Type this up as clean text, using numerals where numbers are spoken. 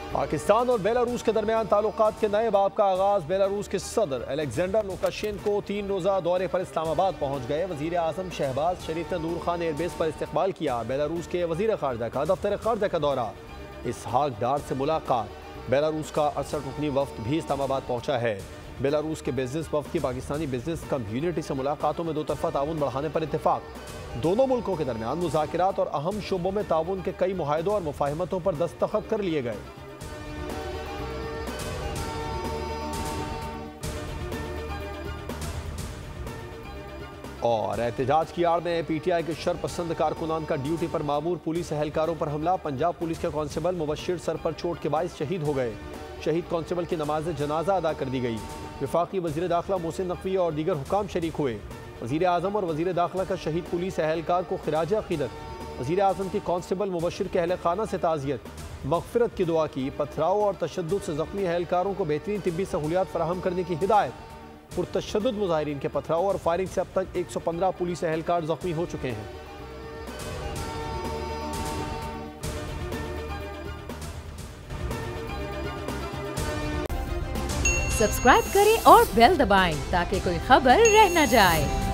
पाकिस्तान और बेलारूस के दरमियान ताल्लुकात के नए बाब का आगाज। बेलारूस के सदर अलेक्जेंडर लुकाशेंको 3 रोज़ा दौरे पर इस्लामाबाद पहुंच गए। वज़ीर आज़म शहबाज शरीफ ने नूर खान एयरबेस पर इस्तकबाल किया। बेलारूस के वज़ीर ख़ारजा का दफ्तर ख़ारजा का दौरा, इसहाक डार से मुलाकात। बेलारूस का 68 रुकनी वफ्द भी इस्लामाबाद पहुंचा है। बेलारूस के बिजनेस वफ्द की पाकिस्तानी बिजनेस कम्यूनिटी से मुलाकातों में 2 तरफ़ा ताउन बढ़ाने पर इत्तेफाक। दोनों मुल्कों के दरमियान मुज़ाकिरात और अहम शोबों में ताउन के कई मुआहदों और मुफाहमतों पर दस्तखत कर लिए गए। और एहतजाज की आड़ में PTI के शरपसंद कारकुनान का ड्यूटी पर मामूर पुलिस एहलकारों पर हमला। पंजाब पुलिस के कांस्टेबल मुबशिर सर पर चोट के बायस शहीद हो गए। शहीद कांस्टेबल की नमाज जनाजा अदा कर दी गई। वफाकी वज़ीर दाखिला मोहसिन नकवी और दीगर हुकाम शरीक हुए। वज़ीर आज़म और वज़ीर दाखिला का शहीद पुलिस एहलकार को खिराज अक़ीदत। वज़ीर आज़म की कांस्टेबल मुबशिर के अहल खाना से ताज़ियत, मग़फ़िरत की दुआ की। पथराव और तशद्दुद से ज़ख्मी एहलकारों को बेहतरीन तिब्बी सहूलियात फराहम करने की हिदायत। पुरतशद्दुद मुज़ाहिरीन के पथराव और फायरिंग से अब तक 115 पुलिस एहलकार ज़ख्मी हो चुके हैं। सब्सक्राइब करें और बेल दबाएं ताकि कोई खबर रह न जाए।